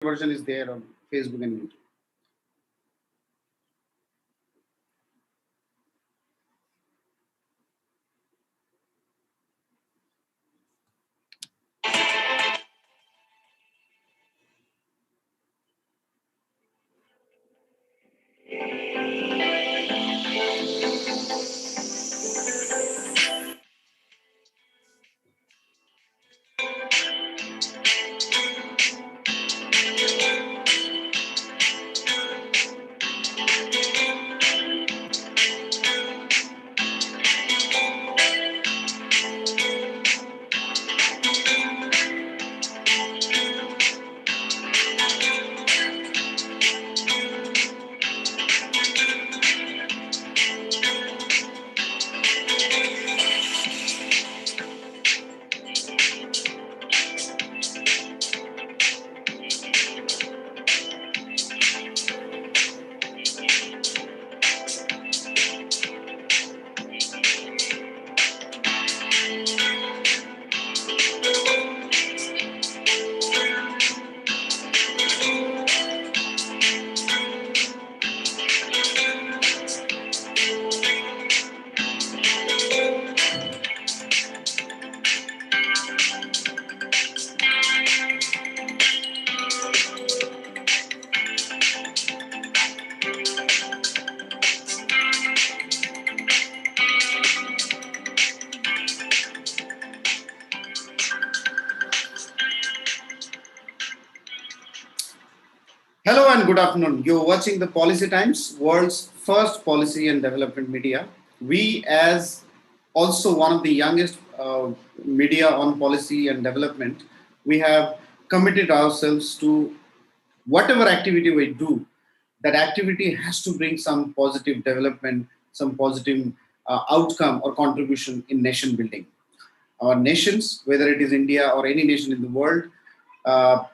version is there on Facebook and YouTube. Hello and good afternoon. You're watching the Policy Times, world's first policy and development media. We, as also one of the youngest media on policy and development, we have committed ourselves to whatever activity we do, that activity has to bring some positive development, some positive outcome or contribution in nation building. Our nations, whether it is India or any nation in the world,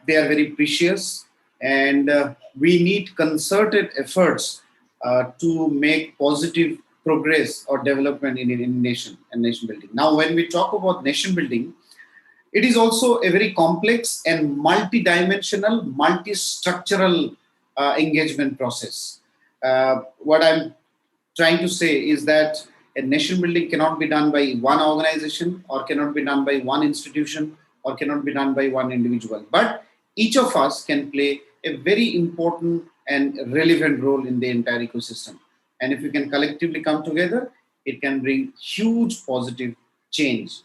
they are very precious, and we need concerted efforts to make positive progress or development in nation and nation building. Now, when we talk about nation building, it is also a very complex and multi-dimensional, multi-structural engagement process. What I'm trying to say is that a nation building cannot be done by one organization or cannot be done by one institution or cannot be done by one individual. But each of us can play a very important and relevant role in the entire ecosystem. And if we can collectively come together, it can bring huge positive change.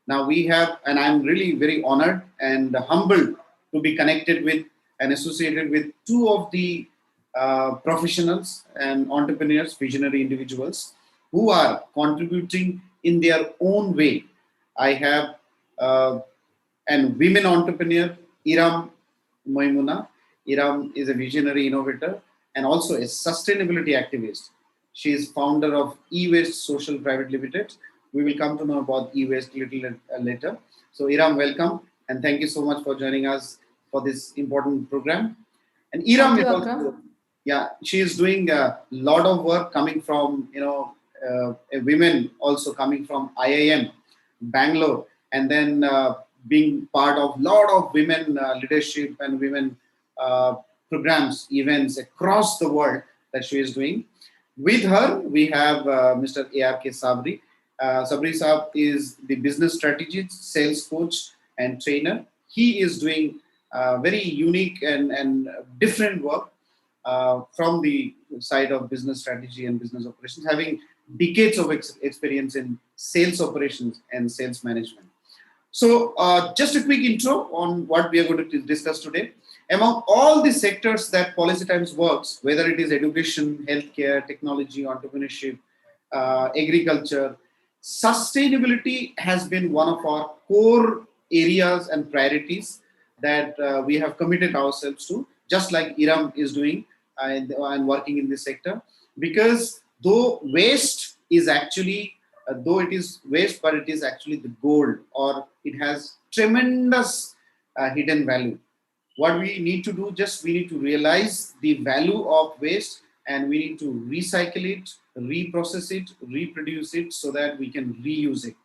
Now we have, and I'm really very honored and humbled to be connected with and associated with two of the professionals and entrepreneurs, visionary individuals who are contributing in their own way. I have an women entrepreneur, Iram Maimuna. Iram is a visionary innovator and also a sustainability activist. She is founder of E-Waste Social Private Limited. We will come to know about E-Waste a little later. So Iram, welcome, and thank you so much for joining us for this important program. And Iram is also, yeah, she is doing a lot of work coming from, a women also coming from IIM, Bangalore, and then being part of a lot of women leadership and women programs, events across the world that she is doing. With her, we have Mr. A.R.K. Sabri. Sabri Saab is the business strategist, sales coach, and trainer. He is doing very unique and different work from the side of business strategy and business operations, having decades of experience in sales operations and sales management. So just a quick intro on what we are going to discuss today. Among all the sectors that Policy Times works, whether it is education, healthcare, technology, entrepreneurship, agriculture, sustainability has been one of our core areas and priorities that we have committed ourselves to, just like Iram is doing and working in this sector. Because though waste is actually, though it is waste, but it is actually the gold, or it has tremendous hidden value. What we need to do, just we need to realize the value of waste, and we need to recycle it, reprocess it, reproduce it so that we can reuse it.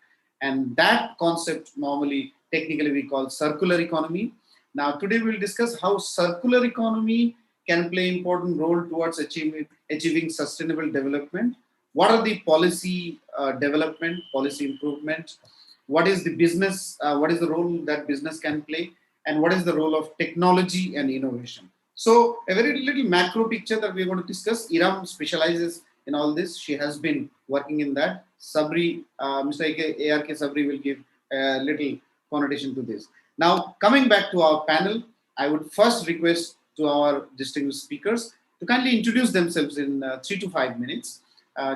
And that concept normally, technically we call circular economy. Now, today we'll discuss how circular economy can play important role towards achieving sustainable development. What are the policy development, policy improvement? What is the business? What is the role that business can play? And what is the role of technology and innovation? So, a very little macro picture that we're going to discuss. Iram specializes in all this. She has been working in that. Sabri, Mr. A.R.K. Sabri will give a little connotation to this. Now, coming back to our panel, I would first request to our distinguished speakers to kindly introduce themselves in 3 to 5 minutes,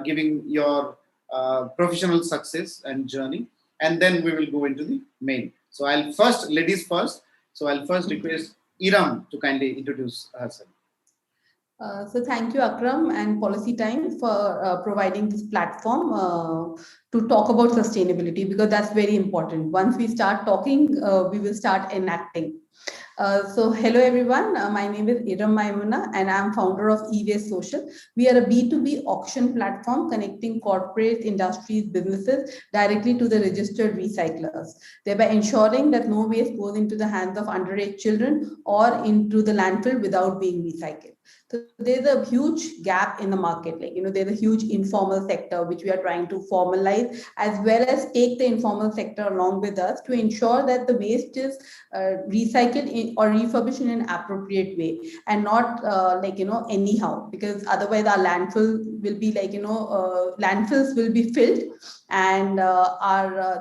giving your professional success and journey, and then we will go into the main. So I'll first, ladies first. So I'll first request Iram to kindly introduce herself. So thank you, Akram and Policy Time for providing this platform to talk about sustainability, because that's very important. Once we start talking, we will start enacting. So hello everyone, my name is Iram Maimuna and I'm founder of eWaste Social. We are a B2B auction platform connecting corporates, industries, businesses directly to the registered recyclers, thereby ensuring that no waste goes into the hands of underage children or into the landfill without being recycled. So there's a huge gap in the market. There's a huge informal sector which we are trying to formalize, as well as take the informal sector along with us to ensure that the waste is recycled or refurbished in an appropriate way, and not anyhow, because otherwise our landfill will be landfills will be filled, and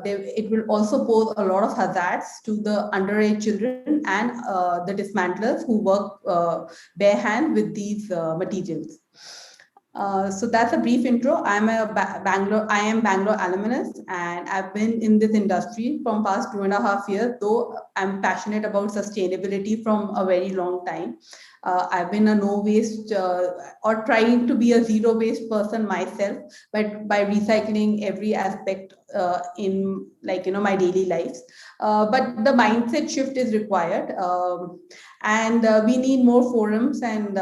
it will also pose a lot of hazards to the underage children and the dismantlers who work bare hand with these materials. So that's a brief intro. I am Bangalore alumnus, and I've been in this industry from past 2.5 years, though I'm passionate about sustainability from a very long time. I've been a no waste or trying to be a zero waste person myself, but by recycling every aspect in my daily lives. But the mindset shift is required, and we need more forums and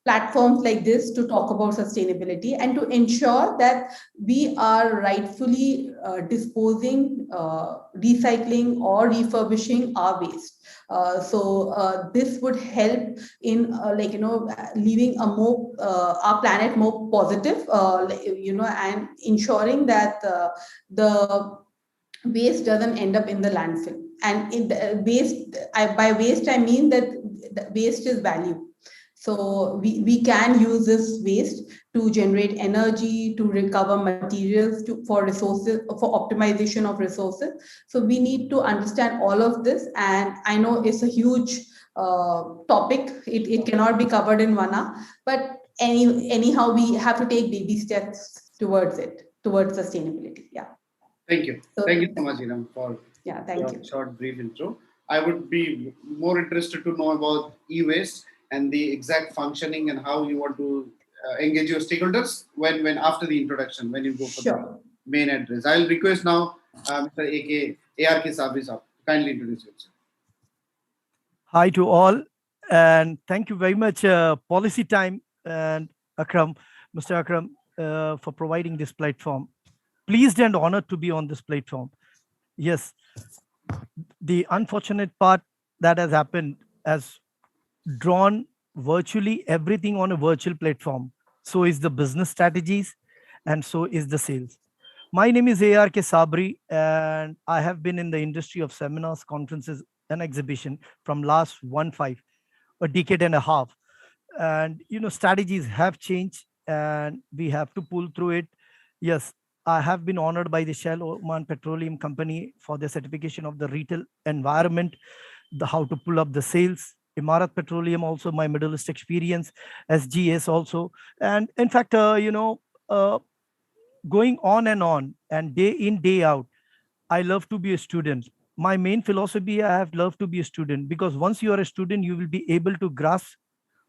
platforms like this to talk about sustainability and to ensure that we are rightfully disposing, recycling or refurbishing our waste. So this would help in leaving a more our planet more positive, and ensuring that the waste doesn't end up in the landfill. And in the by waste I mean that the waste is value. So we can use this waste to generate energy, to recover materials, for resources, for optimization of resources. So we need to understand all of this. And I know it's a huge topic. It cannot be covered in 1 hour, but anyhow, we have to take baby steps towards it, towards sustainability. Yeah. Thank you. So, thank you so much, Iram, for your short, brief intro. I would be more interested to know about e-waste and the exact functioning and how you want to engage your stakeholders when after the introduction, when you go for the main address. I'll request now Mr. A.R.K. Sabri sir, kindly introduce yourself. Hi to all, and thank you very much, Policy Time and Akram, Mr. Akram, for providing this platform. Pleased and honored to be on this platform. Yes, the unfortunate part that has happened has drawn virtually everything on a virtual platform. So is the business strategies, and so is the sales. My name is A.R.K. Sabri, and I have been in the industry of seminars, conferences, and exhibition from last a decade and a half. And strategies have changed, and we have to pull through it. Yes, I have been honored by the Shell Oman Petroleum Company for the certification of the retail environment, how to pull up the sales. Imarat Petroleum also, my Middle East experience, SGS also. And in fact, going on and day in, day out, I love to be a student. My main philosophy, I have loved to be a student, because once you are a student, you will be able to grasp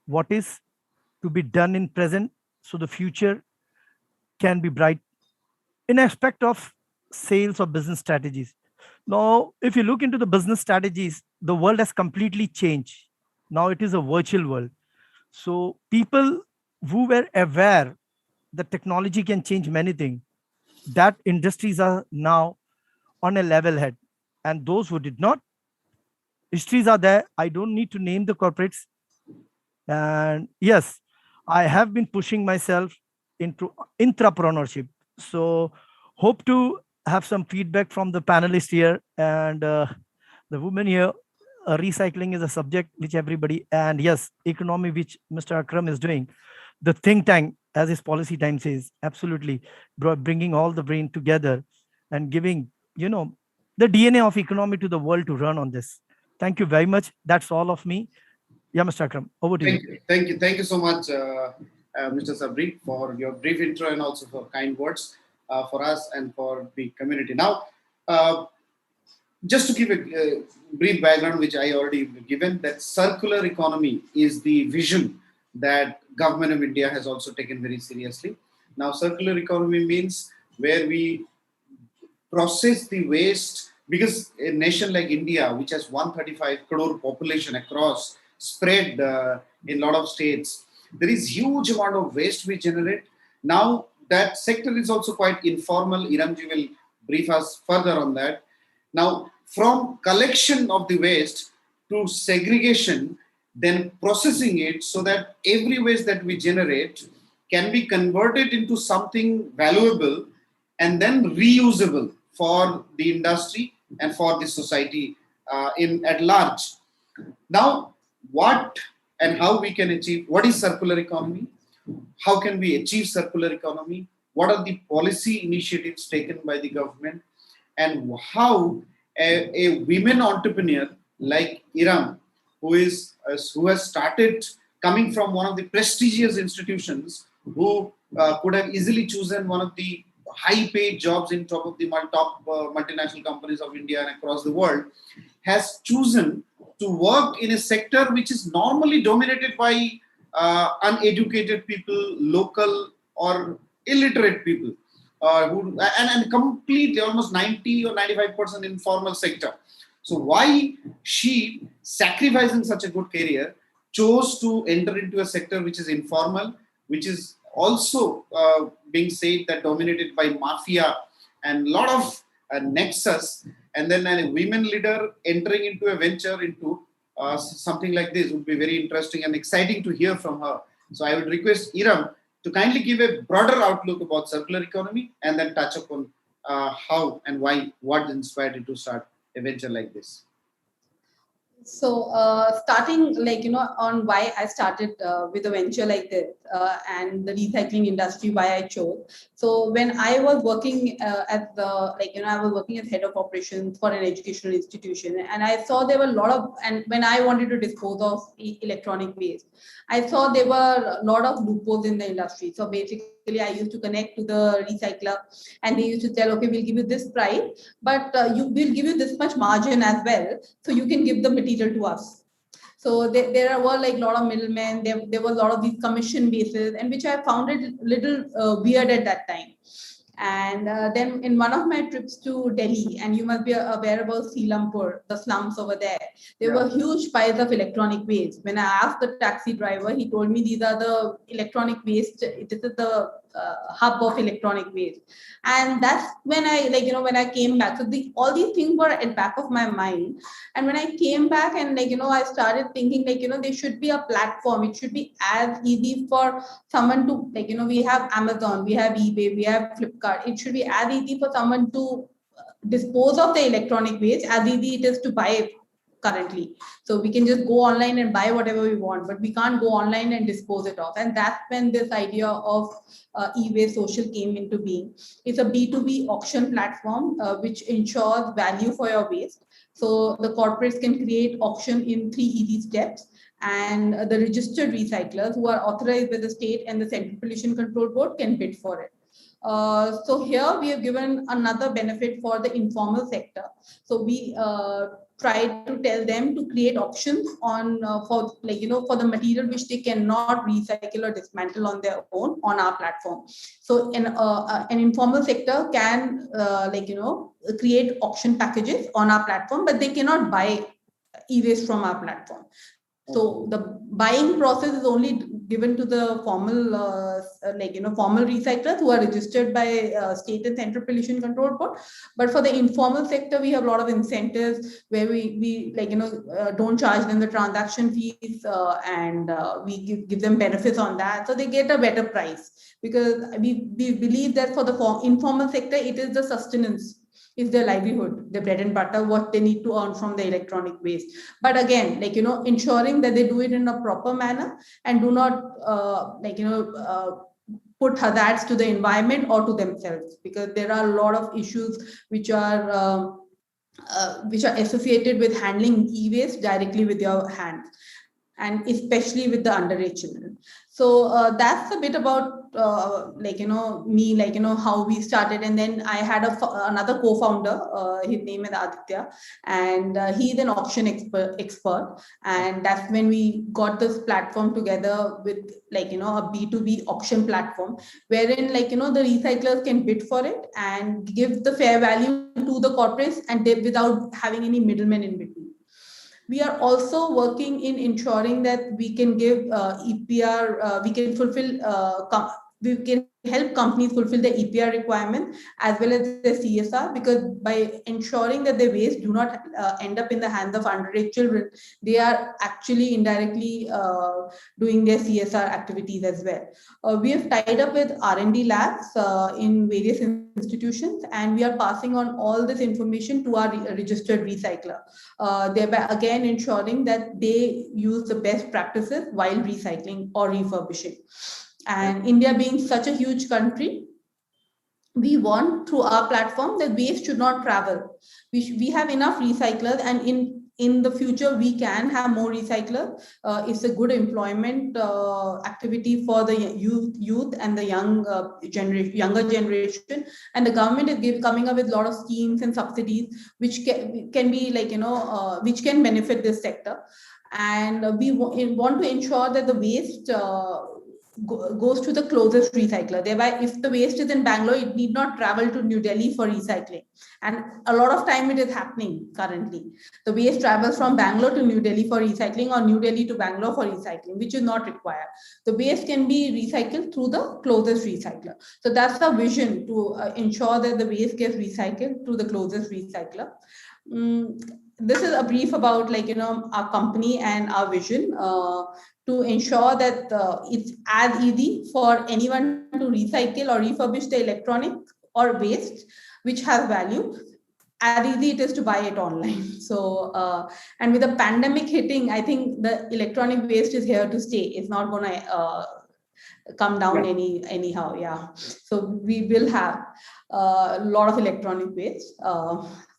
what is to be done in present, so the future can be bright in aspect of sales or business strategies. Now, if you look into the business strategies, the world has completely changed. Now it is a virtual world. So people who were aware that technology can change many things, that industries are now on a level head. And those who did not, histories are there. I don't need to name the corporates. And yes, I have been pushing myself into entrepreneurship. So hope to have some feedback from the panelists here and the women here. Recycling is a subject which everybody, and yes, economy, which Mr. Akram is doing. The think tank, as his policy time says, absolutely bringing all the brain together and giving, the DNA of economy to the world to run on this. Thank you very much. That's all of me. Yeah, Mr. Akram, over to you. Thank you so much, Mr. Sabri, for your brief intro and also for kind words for us and for the community. Now, just to give a brief background, which I already given, that circular economy is the vision that government of India has also taken very seriously. Now, circular economy means where we process the waste, because a nation like India, which has 135 crore population across, spread in a lot of states, there is huge amount of waste we generate. Now, that sector is also quite informal. Iramji will brief us further on that. Now, from collection of the waste to segregation, then processing it so that every waste that we generate can be converted into something valuable and then reusable for the industry and for the society in at large. Now, what and how we can achieve, what is circular economy? How can we achieve circular economy? What are the policy initiatives taken by the government? And how a women entrepreneur like Iram, who has started coming from one of the prestigious institutions, who could have easily chosen one of the high-paid jobs in top of the top multinational companies of India and across the world, has chosen to work in a sector which is normally dominated by uneducated people, local or illiterate people, and completely almost 90 or 95% informal sector. So why she, sacrificing such a good career, chose to enter into a sector which is informal, which is also being said that dominated by mafia and a lot of nexus, and then a women leader entering into a venture into something like this would be very interesting and exciting to hear from her. So I would request Iram to kindly give a broader outlook about circular economy and then touch upon how and why, what inspired you to start a venture like this. So starting on why I started with a venture like this and the recycling industry, why I chose. So when I was working I was working as head of operations for an educational institution, and I saw there were a lot of, and when I wanted to dispose of electronic waste, I saw there were a lot of loopholes in the industry. So basically I used to connect to the recycler and they used to tell, okay, we'll give you this price, but you will give you this much margin as well, so you can give the material to us. So there were like a lot of middlemen. There was a lot of these commission bases, and which I found it a little weird at that time. And then in one of my trips to Delhi, and you must be aware about Selampur, the slums over there were huge piles of electronic waste. When I asked the taxi driver, he told me these are the electronic waste. This is the hub of electronic waste. And that's when I when I came back. So all these things were at back of my mind. And when I came back and I started thinking there should be a platform. It should be as easy for someone to we have Amazon, we have eBay, we have Flipkart. It should be as easy for someone to dispose of the electronic waste as easy it is to buy currently. So we can just go online and buy whatever we want, but we can't go online and dispose it off. And that's when this idea of e-waste social came into being. It's a B2B auction platform which ensures value for your waste. So the corporates can create auction in 3 easy steps, and the registered recyclers who are authorized by the state and the Central Pollution Control Board can bid for it. So here we have given another benefit for the informal sector. So we try to tell them to create auctions on for the material which they cannot recycle or dismantle on their own on our platform. So an informal sector can create auction packages on our platform, but they cannot buy e-waste from our platform. So the buying process is only given to the formal, formal recyclers who are registered by state and central pollution control board. But for the informal sector, we have a lot of incentives where we don't charge them the transaction fees, and we give them benefits on that, so they get a better price, because we believe that for the informal sector, it is the sustenance, is their livelihood, their bread and butter, what they need to earn from the electronic waste. But again, ensuring that they do it in a proper manner and do not put hazards to the environment or to themselves, because there are a lot of issues which are associated with handling e-waste directly with your hands, and especially with the underage children. So that's a bit about me, how we started. And then I had another co-founder, his name is Aditya, and he's an auction expert. And that's when we got this platform together with a B2B auction platform, wherein the recyclers can bid for it and give the fair value to the corporates, and they, without having any middlemen in between. We are also working in ensuring that we can give EPR, we can fulfill, we can help companies fulfill the EPR requirement as well as the CSR, because by ensuring that the waste do not end up in the hands of underage children, they are actually indirectly doing their CSR activities as well. We have tied up with R&D labs in various institutions, and we are passing on all this information to our registered recycler, thereby again ensuring that they use the best practices while recycling or refurbishing. And India being such a huge country, we want through our platform that waste should not travel. We have enough recyclers, and in the future we can have more recyclers. It's a good employment activity for the youth and the younger generation, and the government is coming up with a lot of schemes and subsidies which can be which can benefit this sector. And we want to ensure that the waste goes to the closest recycler. Thereby, if the waste is in Bangalore, it need not travel to New Delhi for recycling. And a lot of time it is happening currently. The waste travels from Bangalore to New Delhi for recycling, or New Delhi to Bangalore for recycling, which is not required. The waste can be recycled through the closest recycler. So that's the vision, to ensure that the waste gets recycled to the closest recycler. This is a brief about our company and our vision, to ensure that it's as easy for anyone to recycle or refurbish the electronic or waste which has value, as easy it is to buy it online. So and with the pandemic hitting, I think the electronic waste is here to stay. It's not going to come down anyhow. Yeah, so we will have a lot of electronic waste.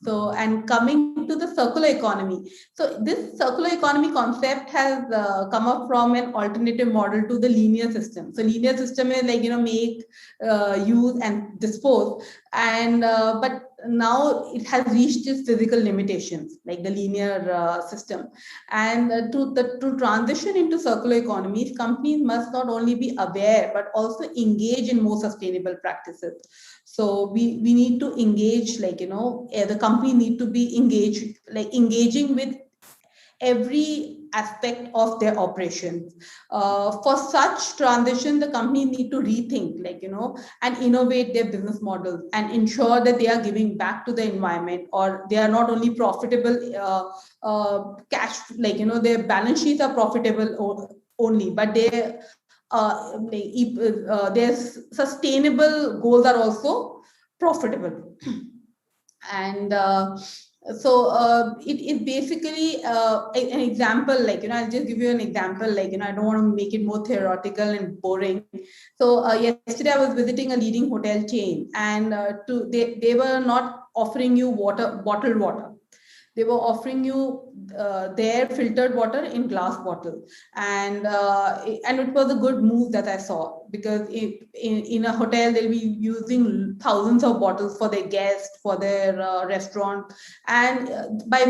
So, and coming to the circular economy. So this circular economy concept has come up from an alternative model to the linear system. So linear system is make, use and dispose. And but now it has reached its physical limitations, like the linear system. And to transition into circular economies, companies must not only be aware but also engage in more sustainable practices. So we need to engage, the company need to be engaging with every aspect of their operations. For such transition, the company need to rethink, and innovate their business models and ensure that they are giving back to the environment, or they are not only profitable, cash, their balance sheets are profitable only, but their sustainable goals are also profitable. And it is basically an example, I'll just give you an example, I don't want to make it more theoretical and boring. So yesterday I was visiting a leading hotel chain, and they were not offering you bottled water. They were offering you their filtered water in glass bottles, and it was a good move that I saw, because in a hotel they'll be using thousands of bottles for their guests, for their restaurant, and by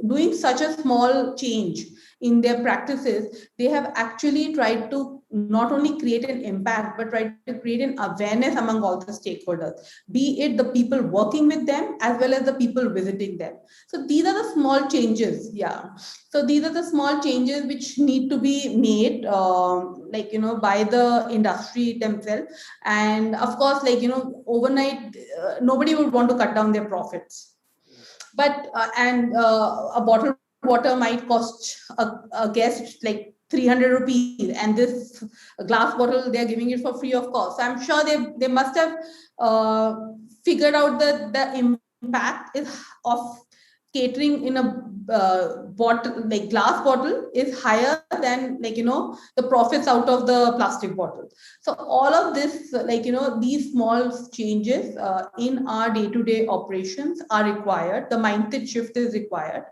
doing such a small change in their practices, they have actually tried to not only create an impact, but try to create an awareness among all the stakeholders, be it the people working with them as well as the people visiting them. So these are the small changes. Yeah. So these are the small changes which need to be made, by the industry themselves. And of course, overnight, nobody would want to cut down their profits. But a bottle of water might cost a guest like 300 rupees, and this glass bottle they're giving it for free of cost. So I'm sure they must have uh, figured out that the impact is of catering in a bottle, like glass bottle, is higher than the profits out of the plastic bottle. So all of this, these small changes in our day-to-day operations are required. The mindset shift is required.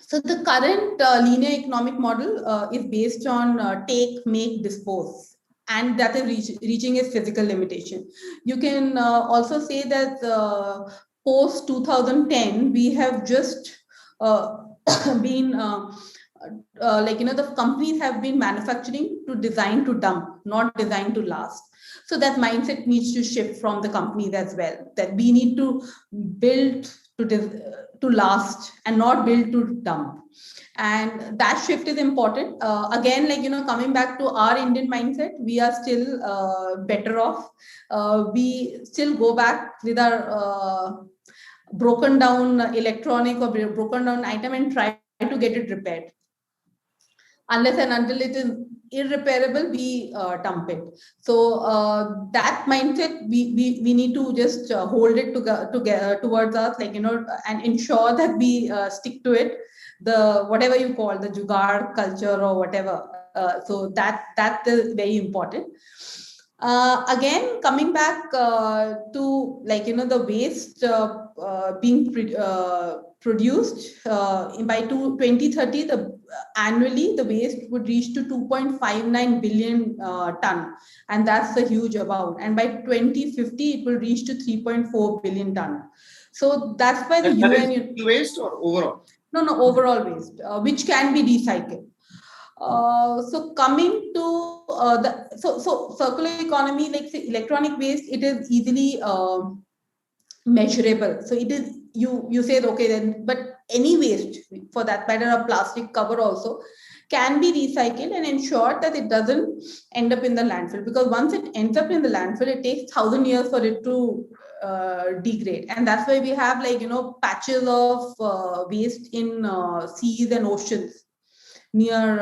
So the current linear economic model is based on take, make, dispose, and that is reaching its physical limitation. You can also say that post 2010, we have just been the companies have been manufacturing to design to dump, not design to last. So that mindset needs to shift from the companies as well, that we need to build to last and not build to dump. And that shift is important. Again, coming back to our Indian mindset, we are still better off. We still go back with our broken down electronic or broken down item and try to get it repaired. Unless and until it is irreparable, we dump it. So that mindset, we need to just hold it towards us, and ensure that we stick to it. The whatever you call the jugaad culture or whatever. So that is very important. Again, coming back to the waste being produced by 2030, annually the waste would reach to 2.59 billion ton, and that's a huge amount. And by 2050, it will reach to 3.4 billion ton. So that's why the UN waste or overall? No, overall waste, which can be recycled. So coming to so circular economy, like say, electronic waste, it is easily measurable. So it is, you say okay then, but any waste for that matter, a plastic cover also can be recycled and ensured that it doesn't end up in the landfill, because once it ends up in the landfill, it takes 1,000 years for it to degrade. And that's why we have patches of waste in seas and oceans near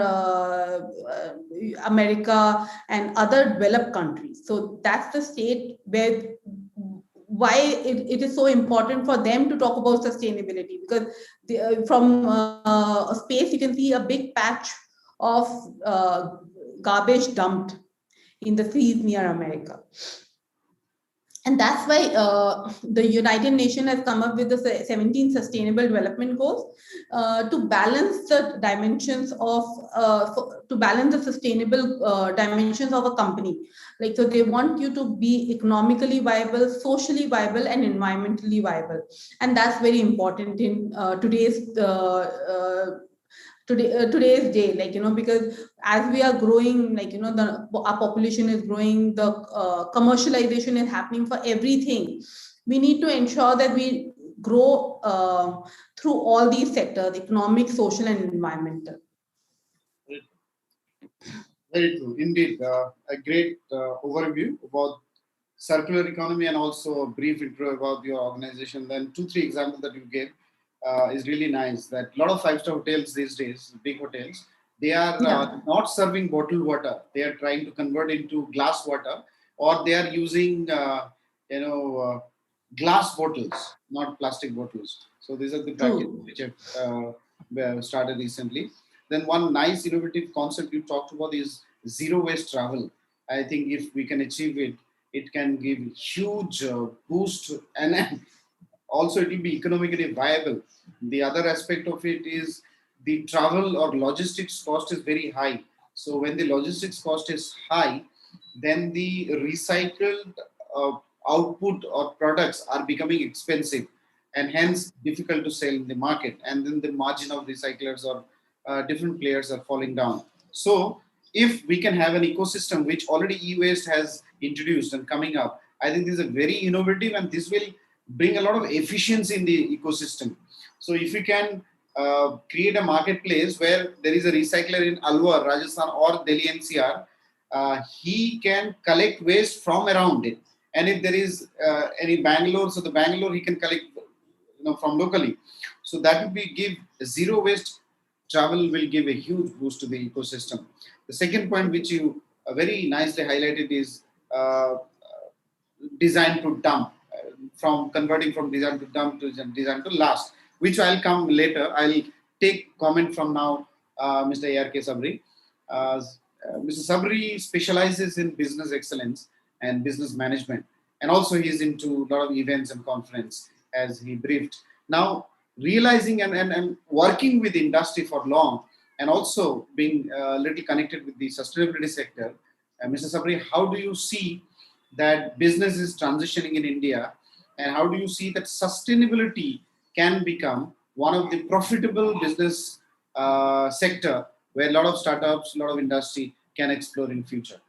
America and other developed countries. So that's the state why it is so important for them to talk about sustainability, because from a space you can see a big patch of garbage dumped in the seas near America. And that's why the United Nations has come up with the 17 Sustainable Development Goals to balance the dimensions of, to balance the sustainable dimensions of a company. Like, so they want you to be economically viable, socially viable, and environmentally viable. And that's very important in today's day, because as we are growing, our population is growing, the commercialization is happening for everything. We need to ensure that we grow through all these sectors: economic, social, and environmental. Very true, indeed. A great overview about circular economy and also a brief intro about your organization. Then 2-3 examples that you gave is really nice. That a lot of 5-star hotels these days, big hotels, they are not serving bottled water. They are trying to convert into glass water, or they are using glass bottles, not plastic bottles. So these are the practices which have started recently. Then one nice innovative concept you talked about is zero waste travel. I think if we can achieve it, it can give huge boost, and also it will be economically viable. The other aspect of it is the travel or logistics cost is very high. So when the logistics cost is high, then the recycled output or products are becoming expensive. and hence difficult to sell in the market. And then the margin of recyclers or different players are falling down. So if we can have an ecosystem which already e-waste has introduced and coming up, I think this is a very innovative, and this will bring a lot of efficiency in the ecosystem. So if we can create a marketplace where there is a recycler in Alwar, Rajasthan or Delhi NCR, he can collect waste from around it. And if there is any Bangalore, so the Bangalore he can collect from locally. So that will be give zero waste travel will give a huge boost to the ecosystem. The second point, which you very nicely highlighted, is design to dump, from converting from design to dump to design to last, which I'll come later. I'll take comment from now, Mr. A.R.K. Sabri. Mr. Sabri specializes in business excellence and business management, and also he's into a lot of events and conference, as he briefed. Now, realizing and working with the industry for long, and also being a little connected with the sustainability sector, Mr. Sabri, how do you see that business is transitioning in India, and how do you see that sustainability can become one of the profitable business sector where a lot of startups, a lot of industry can explore in future?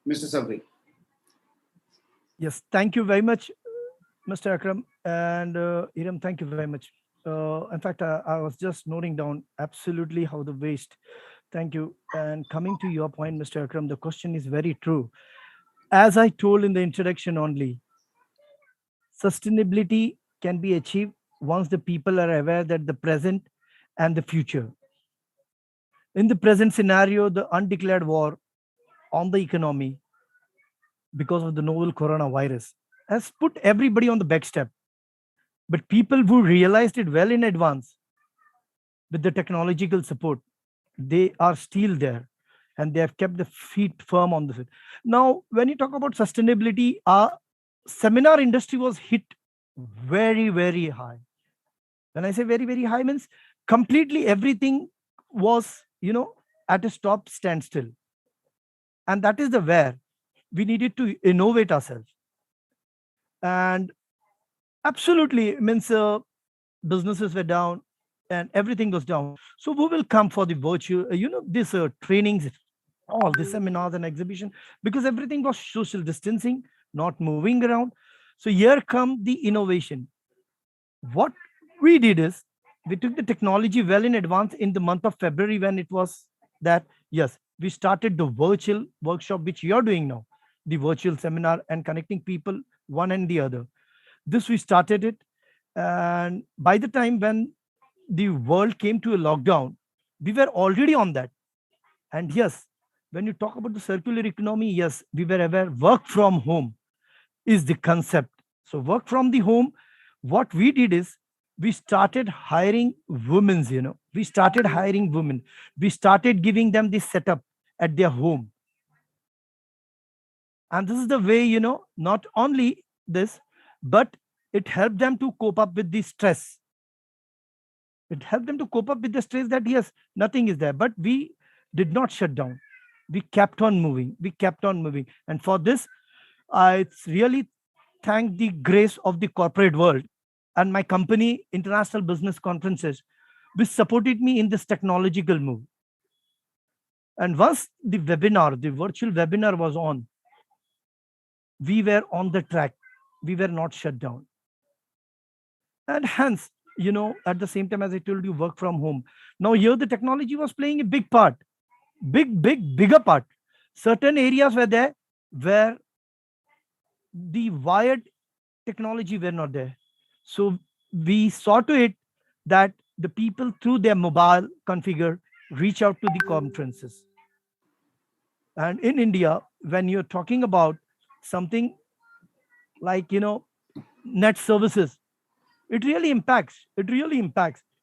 Mr. Sabri. Yes, thank you very much, Mr. Akram, and Iram, thank you very much. In fact, I was just noting down absolutely how the waste. Thank you. And coming to your point, Mr. Akram, the question is very true. As I told in the introduction only, sustainability can be achieved once the people are aware that the present and the future. In the present scenario, the undeclared war on the economy because of the novel coronavirus has put everybody on the back step. But people who realized it well in advance with the technological support, they are still there and they have kept the feet firm on the feet. Now, when you talk about sustainability, our seminar industry was hit very, very high. When I say very, very high, means completely everything was, at a stop standstill. And that is the where we needed to innovate ourselves. And absolutely means businesses were down and everything was down. So we will come for the virtual, this trainings, all the seminars and exhibition, because everything was social distancing, not moving around. So here come the innovation. What we did is we took the technology well in advance in the month of February, when it was that, yes, we started the virtual workshop, which you're doing now, the virtual seminar and connecting people one and the other. This we started it. And by the time when the world came to a lockdown, we were already on that. And yes, when you talk about the circular economy, yes, we were aware work from home is the concept. So work from the home, what we did is we started hiring women's, we started hiring women. We started giving them the setup at their home. And this is the way, not only this, but it helped them to cope up with the stress. It helped them to cope up with the stress that, yes, nothing is there. But we did not shut down. We kept on moving. We kept on moving. And for this, I really thank the grace of the corporate world and my company, International Business Conferences, which supported me in this technological move. And once the webinar, the virtual webinar was on, we were on the track. We were not shut down. And hence, at the same time, as I told you, work from home. Now here the technology was playing a big part, bigger part. Certain areas were there where the wired technology were not there. So we saw to it that the people through their mobile configure reach out to the conferences. And in India, when you're talking about something like, net services, it really impacts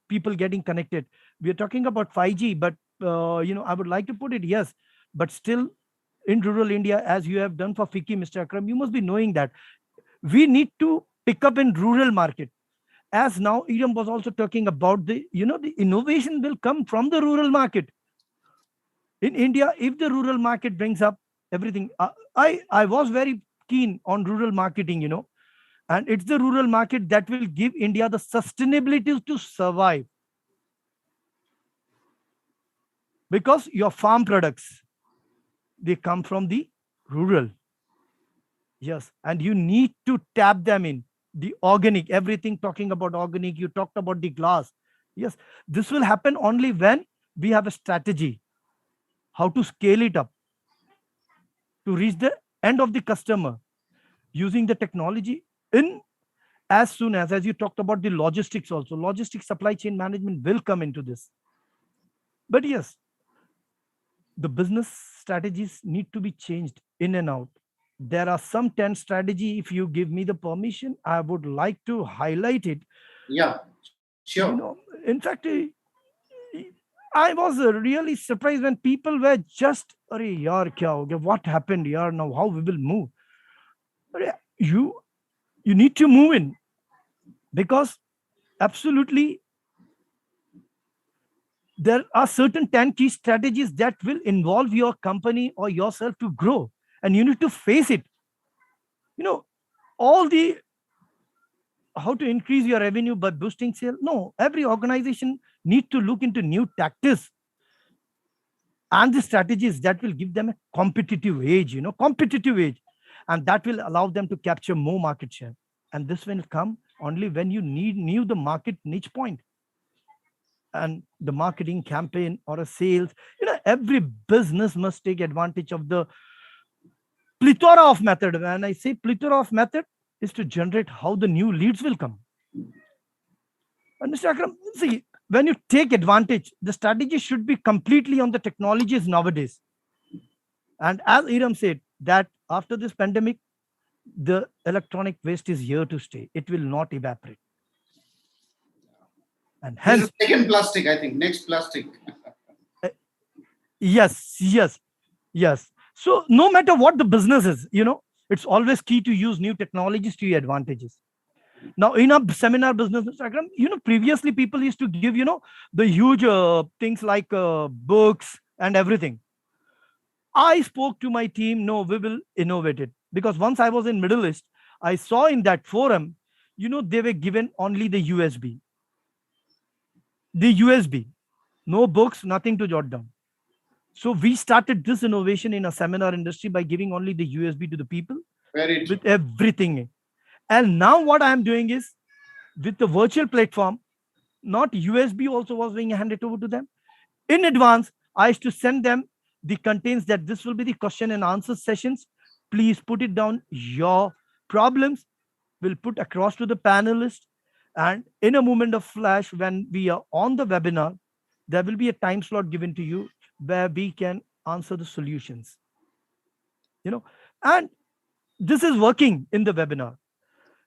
people getting connected. We are talking about 5G, but I would like to put it, yes, but still in rural India, as you have done for FICCI, Mr. Akram, you must be knowing that we need to pick up in rural market. As now Iram was also talking about the innovation will come from the rural market. In India, if the rural market brings up everything, I was very keen on rural marketing, And it's the rural market that will give India the sustainability to survive, because your farm products, they come from the rural. Yes, and you need to tap them in the organic, everything talking about organic. You talked about the glass. Yes, this will happen only when we have a strategy how to scale it up to reach the end of the customer using the technology in as soon as you talked about the logistics also. Logistics supply chain management will come into this. But yes, the business strategies need to be changed in and out. There are some 10 strategy. If you give me the permission, I would like to highlight it. Yeah, sure. In fact, I was really surprised when people were just, "Arey yaar, kya ho gaya? What happened here? Now how we will move?" Arey, you need to move in, because absolutely there are certain 10 key strategies that will involve your company or yourself to grow, and you need to face it. All the how to increase your revenue by boosting sale. No, every organization need to look into new tactics and the strategies that will give them a competitive edge, and that will allow them to capture more market share. And this will come only when you knew the market niche point and the marketing campaign or a sales. Every business must take advantage of the plethora of method. When I say plethora of method, is to generate how the new leads will come. And Mr. Akram, see, when you take advantage, the strategy should be completely on the technologies nowadays. And as Iram said, that after this pandemic, the electronic waste is here to stay. It will not evaporate. And This is hence, second plastic, I think. Next plastic. yes. So no matter what the business is, it's always key to use new technologies to your advantages. Now, in a seminar business, Mr. Akram, previously people used to give, the huge things like books and everything. I spoke to my team, no, we will innovate it. Because once I was in Middle East, I saw in that forum, they were given only the USB. The USB, no books, nothing to jot down. So we started this innovation in a seminar industry by giving only the USB to the people with everything. And now what I am doing is, with the virtual platform, not USB also was being handed over to them. In advance, I used to send them the contents that this will be the question and answer sessions. Please put it down. Your problems will put across to the panelists. And in a moment of flash, when we are on the webinar, there will be a time slot given to you where we can answer the solutions. And this is working in the webinar.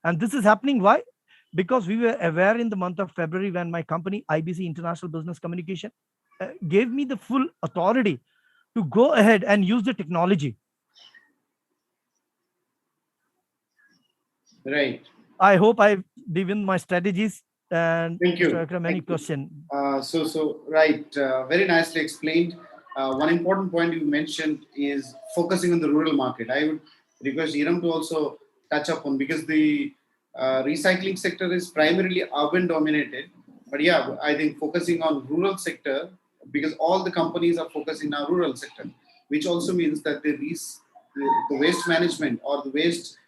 And this is happening. Why? Because we were aware in the month of February when my company, IBC International Business Communication, gave me the full authority to go ahead and use the technology. Right. I hope I've given my strategies. And thank you. Mr. Akram, any question? Right. Very nicely explained. One important point you mentioned is focusing on the rural market. I would request Iram to also touch upon, because the recycling sector is primarily urban dominated. But yeah, I think focusing on rural sector, because all the companies are focusing on rural sector, which also means that the waste management or the waste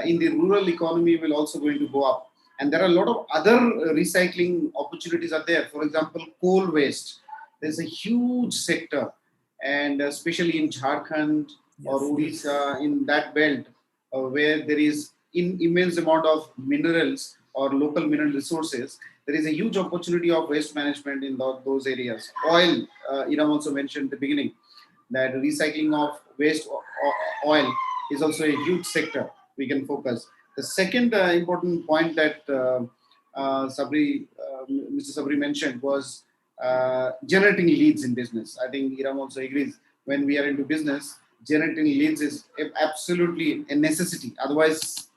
in the rural economy will also going to go up. And there are a lot of other recycling opportunities are there. For example, coal waste. There's a huge sector, and especially in Jharkhand or Odisha, in that belt, where there is immense amount of minerals or local mineral resources, there is a huge opportunity of waste management in those areas. Oil, Iram also mentioned at the beginning, that recycling of waste oil is also a huge sector we can focus. The second important point that Mr. Sabri mentioned was generating leads in business. I think Iram also agrees. When we are into business, generating leads is absolutely a necessity. Otherwise,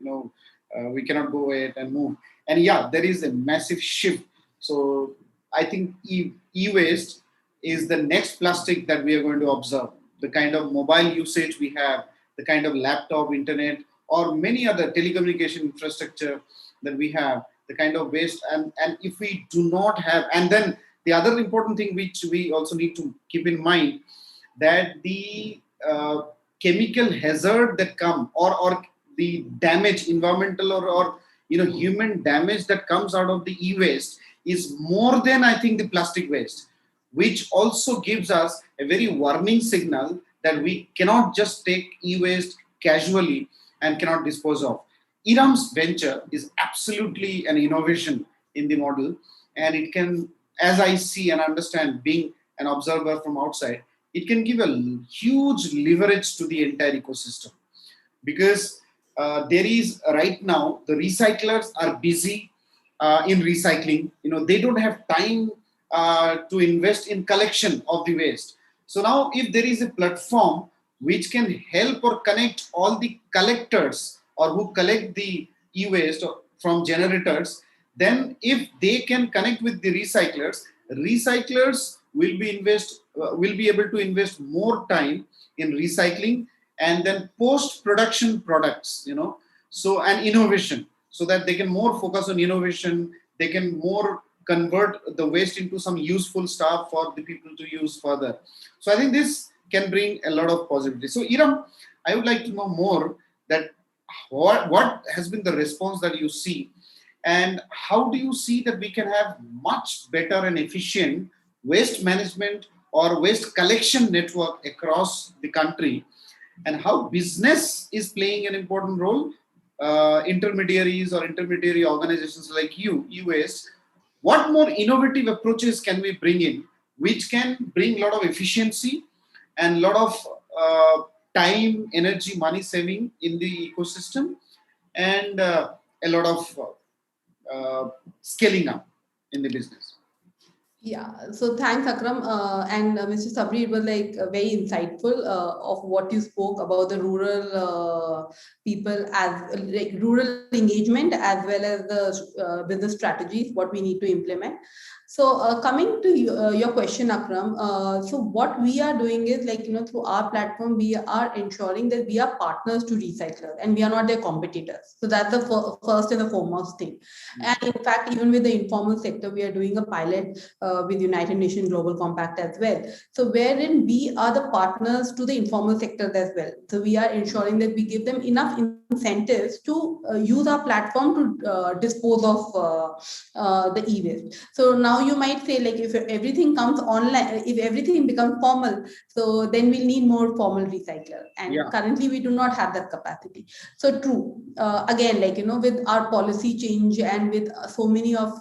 we cannot go ahead and move. And yeah, there is a massive shift. So I think e-waste is the next plastic that we are going to observe. The kind of mobile usage we have, the kind of laptop, internet, or many other telecommunication infrastructure that we have, the kind of waste, and if we do not have, and then the other important thing which we also need to keep in mind, that the chemical hazard that come, or the damage, environmental or human damage that comes out of the e-waste is more than, I think, the plastic waste, which also gives us a very warning signal that we cannot just take e-waste casually and cannot dispose of. Iram's venture is absolutely an innovation in the model, and it can, as I see and understand, being an observer from outside, it can give a huge leverage to the entire ecosystem, because there is right now the recyclers are busy in recycling. They don't have time to invest in collection of the waste. So now, if there is a platform which can help or connect all the collectors or who collect the e-waste from generators, then if they can connect with the recyclers will be able to invest more time in recycling, and then post production products, so, and innovation, so that they can more focus on innovation, they can more convert the waste into some useful stuff for the people to use further. So I think this can bring a lot of positivity. So Iram, I would like to know more that what has been the response that you see, and how do you see that we can have much better and efficient waste management or waste collection network across the country, and how business is playing an important role, intermediaries or intermediary organizations like you, e-waste, what more innovative approaches can we bring in, which can bring a lot of efficiency and a lot of time, energy, money saving in the ecosystem, and a lot of scaling up in the business. Yeah, so thanks, Akram, and Mr. Sabri. It was like very insightful of what you spoke about the rural people, as like rural engagement, as well as the business strategies, what we need to implement. So coming to your question, Akram, so what we are doing is, like, through our platform, we are ensuring that we are partners to recyclers and we are not their competitors. So that's the first and the foremost thing. And in fact, even with the informal sector, we are doing a pilot with United Nations Global Compact as well. So wherein we are the partners to the informal sector as well. So we are ensuring that we give them enough incentives to use our platform to dispose of the e-waste. So now you might say, like, if everything comes online, if everything becomes formal, so then we'll need more formal recycler. And currently we do not have that capacity. So true. Again, like, with our policy change and with so many of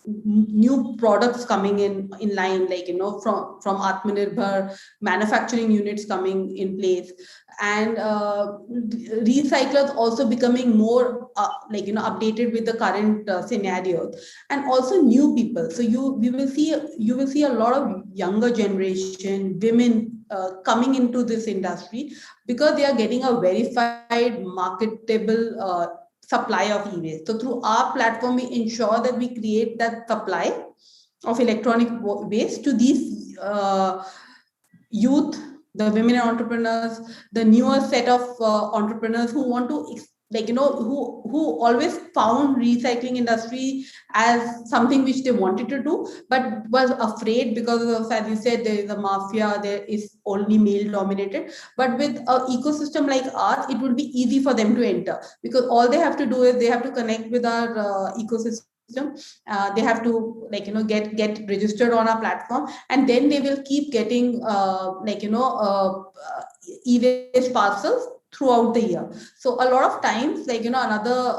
new products coming in line, like, from Atmanirbhar, manufacturing units coming in place, and recyclers also becoming more updated with the current scenarios, and also new people. So you will see a lot of younger generation women coming into this industry, because they are getting a verified marketable supply of e-waste. So through our platform, we ensure that we create that supply of electronic waste to these youth, the women entrepreneurs, the newer set of entrepreneurs who want to, who always found recycling industry as something which they wanted to do, but was afraid because of, as you said, there is a mafia, there is only male dominated. But with an ecosystem like ours, it would be easy for them to enter, because all they have to do is they have to connect with our ecosystem. They have to get registered on our platform, and then they will keep getting e-waste parcels throughout the year. So a lot of times, another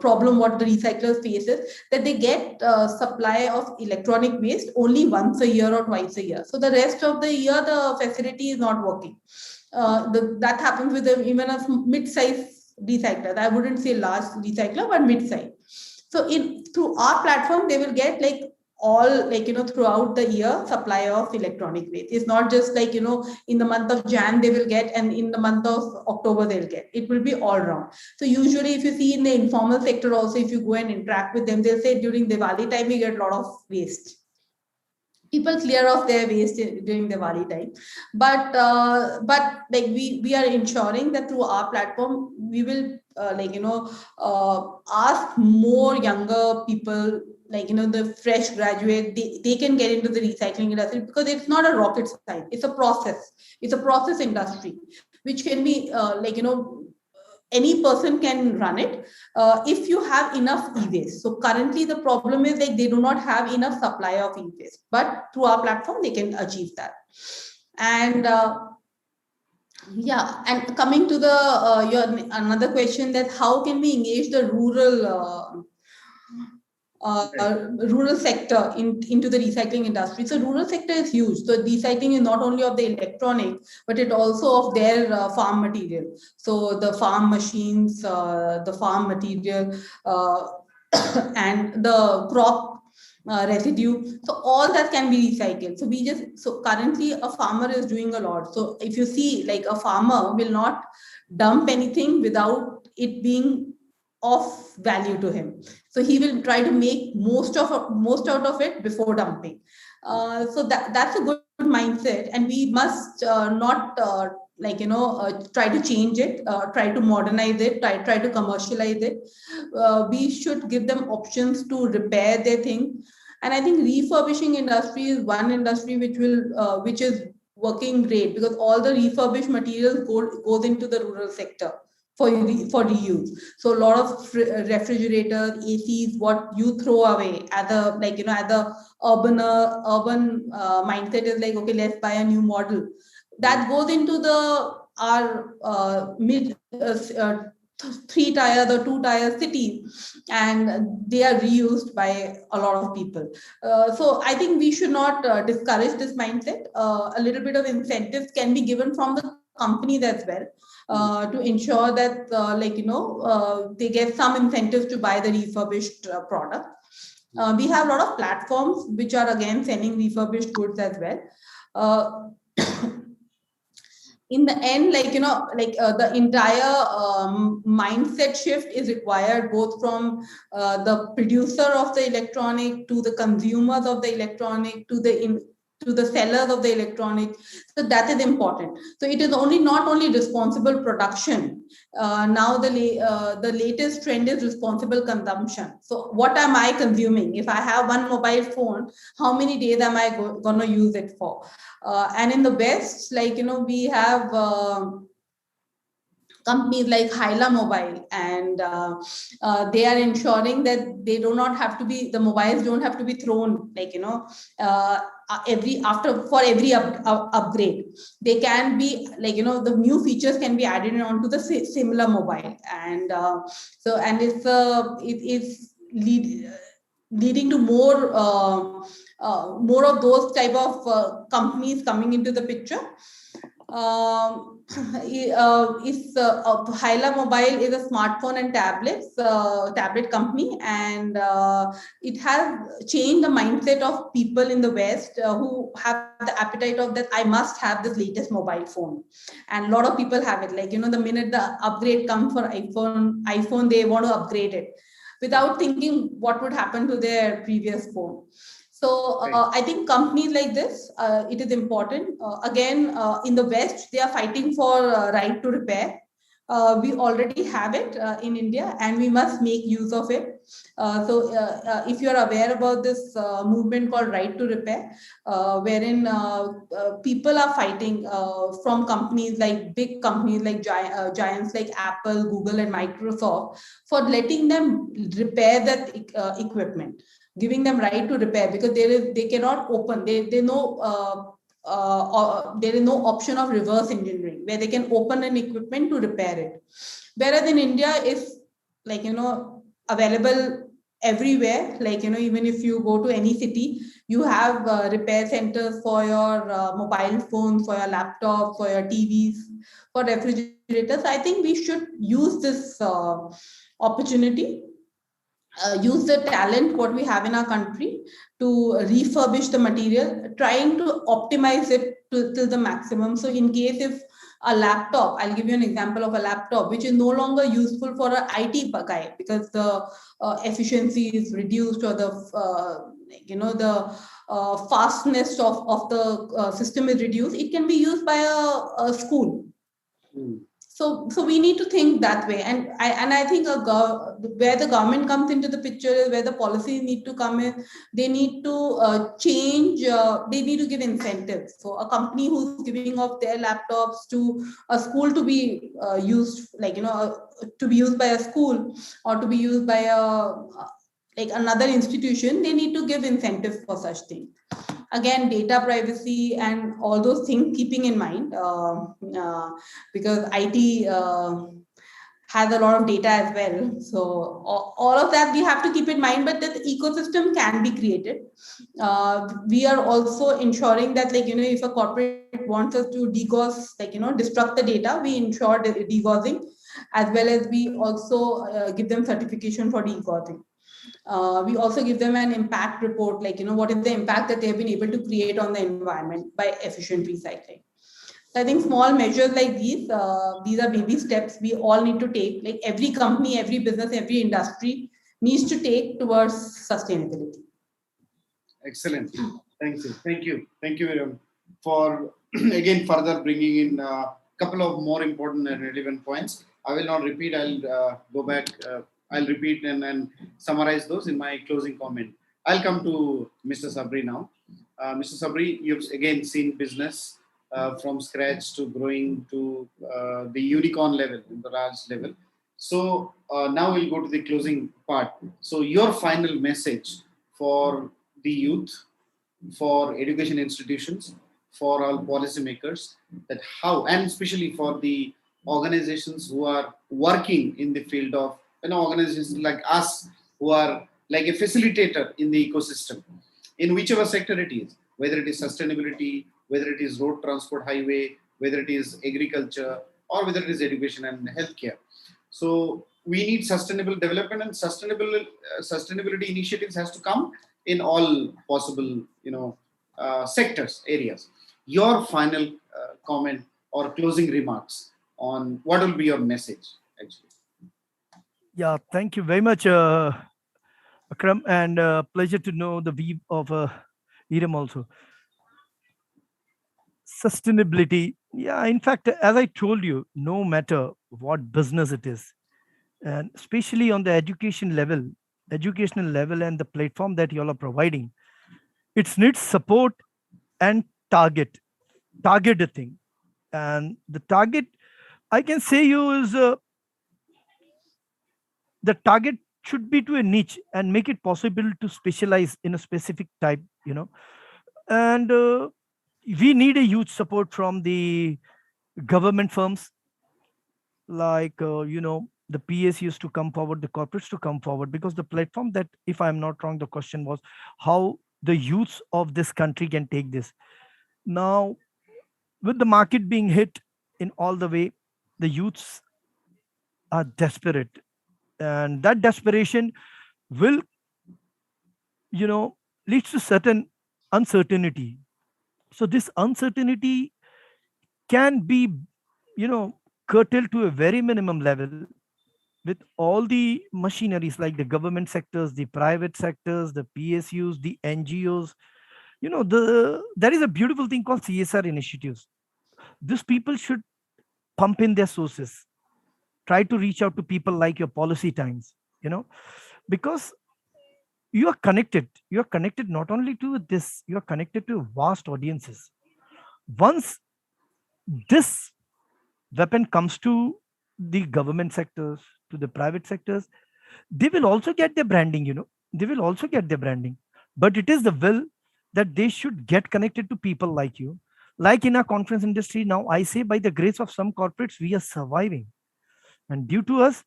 problem what the recyclers face is that they get supply of electronic waste only once a year or twice a year. So the rest of the year the facility is not working. That happens with even a mid-size recycler. I wouldn't say large recycler, but mid-size. So through our platform, they will get all throughout the year supply of electronic waste. It's not just in the month of Jan they will get, and in the month of October they'll get. It will be all round. So usually, if you see in the informal sector also, if you go and interact with them, they'll say during Diwali time we get a lot of waste. people clear off their waste during Diwali time. But like we are ensuring that through our platform, we will ask more younger people, like, the fresh graduate, they can get into the recycling industry, because it's not a rocket science, it's a process industry, which can be any person can run it if you have enough e-waste. So currently the problem is, like, they do not have enough supply of e-waste, but through our platform they can achieve that. And yeah, and coming to the your another question, that how can we engage the rural sector into the recycling industry. So rural sector is huge. So recycling is not only of the electronic, but it also of their farm material. So the farm machines, the farm material, and the crop residue. So all that can be recycled. So currently a farmer is doing a lot. So if you see, like, a farmer will not dump anything without it being of value to him. So he will try to make most out of it before dumping. So that's a good mindset, and we must not try to change it, try to modernize it, try to commercialize it. We should give them options to repair their thing. And I think refurbishing industry is one industry which is working great, because all the refurbished materials goes into the rural sector for reuse. So a lot of refrigerators, ACs, what you throw away as a as a urban mindset is like, okay, let's buy a new model. That goes into our mid three tires or two tire cities, and they are reused by a lot of people. So I think we should not discourage this mindset. A little bit of incentives can be given from the companies as well, to ensure that they get some incentives to buy the refurbished product. We have a lot of platforms which are again selling refurbished goods as well. In the end, the entire mindset shift is required, both from the producer of the electronic to the consumers of the electronic to the sellers of the electronic. So that is important. So it is not only responsible production. Now the latest trend is responsible consumption. So what am I consuming? If I have one mobile phone, how many days am I going to use it for? And in the West, we have companies like Hyla Mobile, and they are ensuring that the mobiles don't have to be thrown, every upgrade. They can be the new features can be added onto the similar mobile, and it's leading to more of those type of companies coming into the picture. Hyla Mobile is a smartphone and tablet company, and it has changed the mindset of people in the West who have the appetite of that I must have this latest mobile phone, and a lot of people have it. The minute the upgrade comes for iPhone, they want to upgrade it without thinking what would happen to their previous phone. So I think companies like this, it is important. In the West, they are fighting for right to repair. We already have it in India, and we must make use of it. If you are aware about this movement called right to repair, wherein people are fighting from big companies like giants like Apple, Google, and Microsoft, for letting them repair that equipment, giving them right to repair, because they cannot open. There is no option of reverse engineering where they can open an equipment to repair it. Whereas in India, it's available everywhere. Even if you go to any city, you have repair centers for your mobile phones, for your laptops, for your TVs, for refrigerators. I think we should use this opportunity. Use the talent what we have in our country to refurbish the material, trying to optimize it to the maximum. So in case if a laptop, I'll give you an example of a laptop which is no longer useful for an IT guy because the efficiency is reduced, or the fastness of the system is reduced, it can be used by a school. Mm. So we need to think that way, and I think where the government comes into the picture is where the policies need to come in. They need to change. They need to give incentives. So a company who's giving off their laptops to a school to be used, like to be used by a school or to be used by a like another institution, they need to give incentives for such things. Again, data privacy and all those things keeping in mind, because IT has a lot of data as well. So all of that we have to keep in mind, but that ecosystem can be created. We are also ensuring that, like, if a corporate wants us to degauss, like, destruct the data, we ensure the degaussing, as well as we also give them certification for degaussing. We also give them an impact report, like, what is the impact that they have been able to create on the environment by efficient recycling. So I think small measures like these are baby steps we all need to take, like every company, every business, every industry needs to take towards sustainability. Excellent. Thank you, Iram, for again further bringing in a couple of more important and relevant points. I will not repeat. I'll go back. I'll repeat and summarize those in my closing comment. I'll come to Mr. Sabri now. Mr. Sabri, you've again seen business from scratch to growing to the unicorn level, the large level. So now we'll go to the closing part. So your final message for the youth, for education institutions, for all policymakers, that how, and especially for the organizations who are working in the field of, organizations like us who are like a facilitator in the ecosystem, in whichever sector it is, whether it is sustainability, whether it is road transport, highway, whether it is agriculture, or whether it is education and healthcare. So we need sustainable development, and sustainability initiatives has to come in all possible, sectors, areas. Your final comment or closing remarks on what will be your message, actually. Yeah, thank you very much, Akram, and pleasure to know the view of Iram also. Sustainability, yeah, in fact, as I told you, no matter what business it is, and especially on the educational level and the platform that you all are providing, it needs support and targeted thing. And the target, I can say you is the target should be to a niche and make it possible to specialize in a specific type, and we need a huge support from the government firms, like the PSUs to come forward, the corporates to come forward, because the platform that, if I'm not wrong, the question was how the youths of this country can take this. Now, with the market being hit in all the way, the youths are desperate, and that desperation will, leads to certain uncertainty. So this uncertainty can be, curtailed to a very minimum level with all the machineries like the government sectors, the private sectors, the PSUs, the NGOs. There is a beautiful thing called CSR initiatives. These people should pump in their sources, try to reach out to people like your policy times, because you are connected not only to this, you are connected to vast audiences. Once this weapon comes to the government sectors, to the private sectors, they will also get their branding, they will also get their branding. But it is the will that they should get connected to people like you. Like in our conference industry now, I say by the grace of some corporates, we are surviving. And due to us,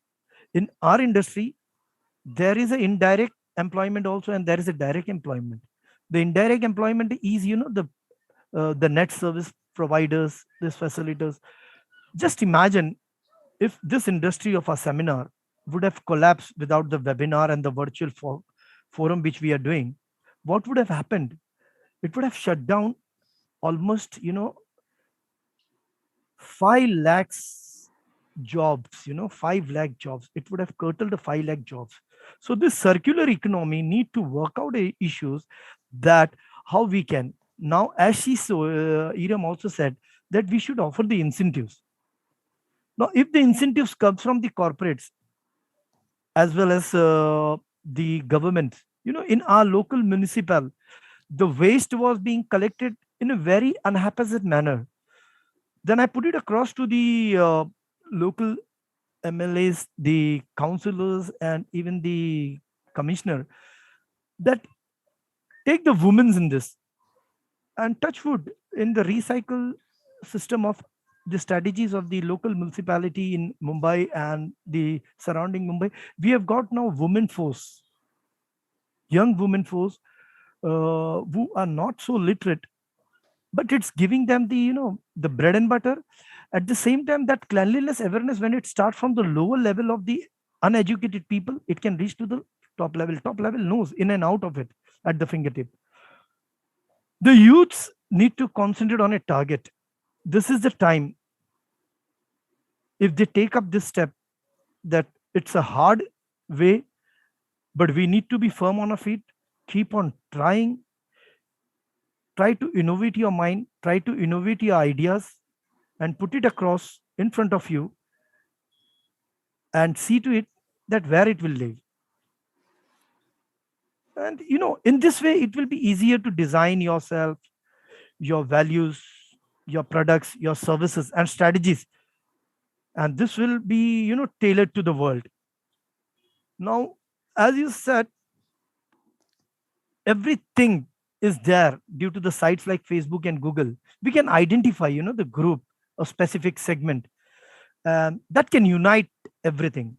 in our industry, there is an indirect employment also, and there is a direct employment. The indirect employment is, the net service providers, these facilitators. Just imagine if this industry of a seminar would have collapsed without the webinar and the virtual forum which we are doing, what would have happened? It would have shut down almost, 5 lakhs jobs, 5 lakh jobs. It would have curtailed the 5 lakh jobs. So this circular economy need to work out issues, that how we can. Now, as Iram also said that we should offer the incentives. Now, if the incentives comes from the corporates as well as the government, in our local municipal, the waste was being collected in a very unhaphazard manner. Then I put it across to the local MLAs, the councillors, and even the commissioner that take the women's in this and touch wood in the recycle system of the strategies of the local municipality in Mumbai and the surrounding Mumbai. We have got now women force, young women force who are not so literate, but it's giving them the the bread and butter. At the same time, that cleanliness awareness, when it starts from the lower level of the uneducated people, it can reach to the top level knows in and out of it at the fingertip. The youths need to concentrate on a target. This is the time, if they take up this step, that it's a hard way, but we need to be firm on our feet, keep on trying, try to innovate your mind, try to innovate your ideas and put it across in front of you and see to it that where it will live. And in this way, it will be easier to design yourself, your values, your products, your services and strategies. And this will be, tailored to the world. Now, as you said, everything is there due to the sites like Facebook and Google. We can identify, the group, a specific segment that can unite everything.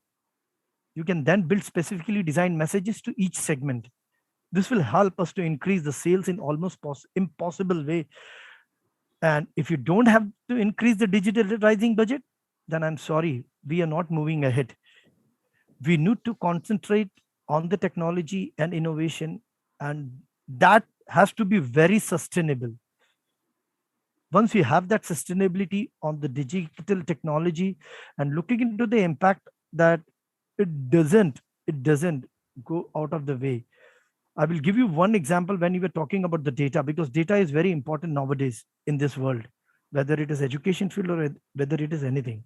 You can then build specifically designed messages to each segment. This will help us to increase the sales in almost impossible way. And if you don't have to increase the digitalizing budget, then I'm sorry, we are not moving ahead. We need to concentrate on the technology and innovation, and that has to be very sustainable. Once we have that sustainability on the digital technology and looking into the impact, that it doesn't go out of the way. I will give you one example when you were talking about the data, because data is very important nowadays in this world, whether it is education field or whether it is anything.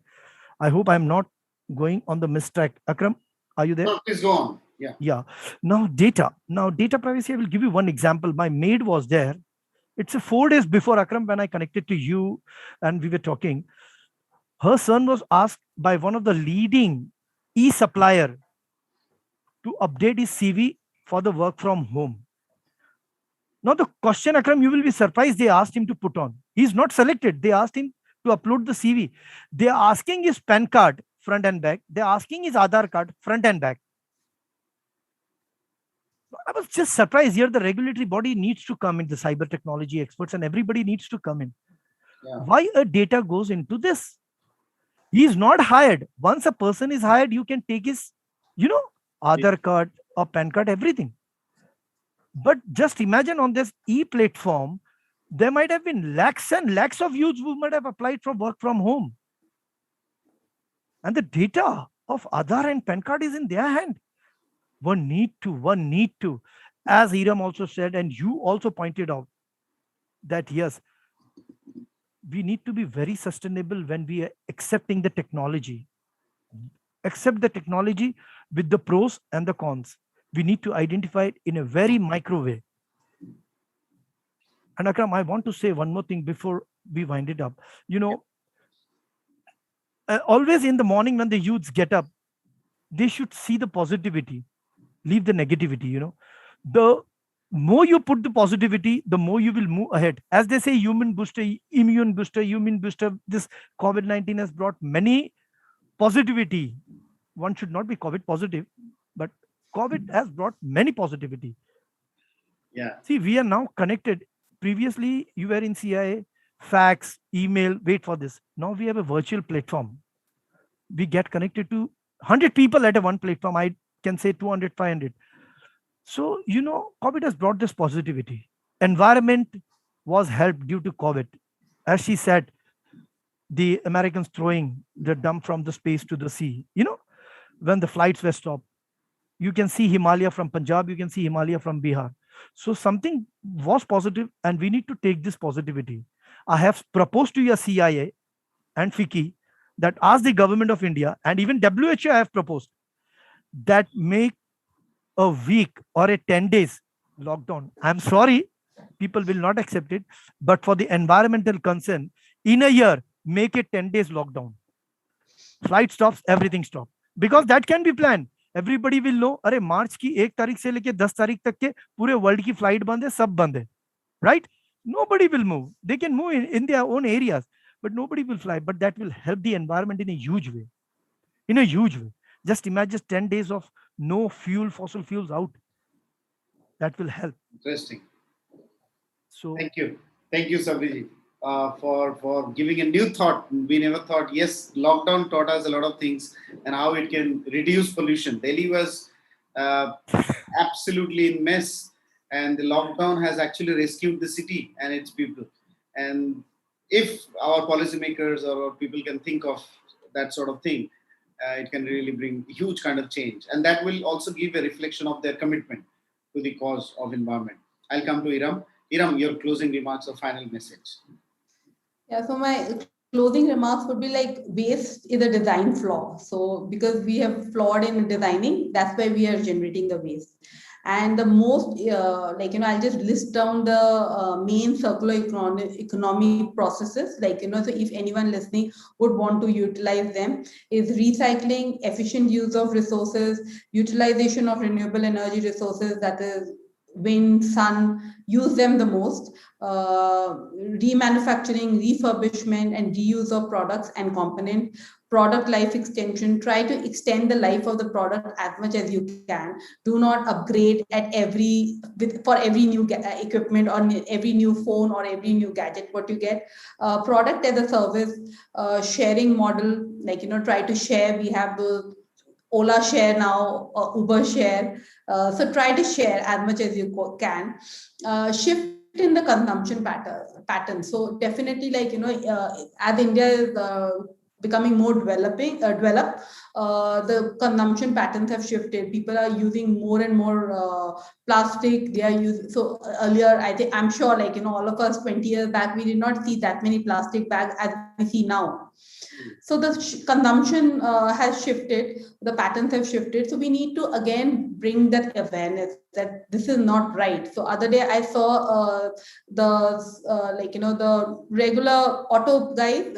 I hope I'm not going on the mistrack. Akram, are you there? No, please go on. Yeah. Now data privacy, I will give you one example. My maid was there. It's 4 days before, Akram, when I connected to you and we were talking. Her son was asked by one of the leading e-supplier to update his CV for the work from home. Now the question, Akram, you will be surprised, they asked him to put on. He's not selected. They asked him to upload the CV. They are asking his PAN card front and back. They're asking his Aadhaar card front and back. I was just surprised here. The regulatory body needs to come in, the cyber technology experts and everybody needs to come in. Yeah. Why a data goes into this? He is not hired. Once a person is hired, you can take his, Aadhaar card or PAN card, everything. But just imagine on this e-platform, there might have been lakhs and lakhs of youths who might have applied for work from home. And the data of Aadhaar and PAN card is in their hand. One need to, as Iram also said, and you also pointed out, that yes, we need to be very sustainable when we are accepting the technology. Accept the technology with the pros and the cons. We need to identify it in a very micro way. And Akram, I want to say one more thing before we wind it up. Always in the morning when the youths get up, they should see the positivity, leave the negativity. The more you put the positivity, the more you will move ahead. As they say, immune booster. This COVID-19 has brought many positivity. One should not be COVID positive, but COVID has brought many positivity. Yeah. See, we are now connected. Previously, you were in CIA, fax, email, wait for this. Now we have a virtual platform. We get connected to 100 people at a one platform. I can say 200, 500. So, COVID has brought this positivity. Environment was helped due to COVID. As she said, the Americans throwing the dump from the space to the sea. When the flights were stopped, you can see Himalaya from Punjab, you can see Himalaya from Bihar. So something was positive, and we need to take this positivity. I have proposed to your CIA and FICI that ask the government of India, and even WHO I have proposed that make a week or a 10 days lockdown. I'm sorry, people will not accept it, but for the environmental concern, in a year, make it 10 days lockdown. Flight stops, everything stops. Because that can be planned. Everybody will know, अरे मार्च की 1 तारीख से लेके 10 तारीख तक के पूरे world की फ्लाइट बंद है, सब बंद है, right? Nobody will move. They can move in their own areas, but nobody will fly. But that will help the environment in a huge way. In a huge way. Just imagine 10 days of no fuel, fossil fuels out. That will help. Interesting. So Thank you, Sabri, for giving a new thought. We never thought. Yes, lockdown taught us a lot of things and how it can reduce pollution. Delhi was absolutely in mess, and the lockdown has actually rescued the city and its people. And if our policymakers or people can think of that sort of thing, it can really bring huge kind of change, and that will also give a reflection of their commitment to the cause of environment. I'll come to Iram. Iram, your closing remarks or final message. Yeah, so my closing remarks would be like waste is a design flaw. So because we have flawed in designing, that's why we are generating the waste. And the most, I'll just list down the main circular economy processes. So if anyone listening would want to utilize them, is recycling, efficient use of resources, utilization of renewable energy resources, that is wind, sun, use them the most, remanufacturing, refurbishment, and reuse of products and component, product life extension. Try to extend the life of the product as much as you can. Do not upgrade at for every new equipment or every new phone or every new gadget what you get. Product as a service, sharing model, try to share. We have the Ola share now, Uber share. So try to share as much as you can. Shift in the consumption pattern. So definitely, as India is becoming more developed, the consumption patterns have shifted. People are using more and more plastic. They are using, so earlier, I'm sure, all of us 20 years back, we did not see that many plastic bags as we see now. So the consumption has shifted, the patterns have shifted. So we need to again bring that awareness that this is not right. So other day I saw the regular auto guys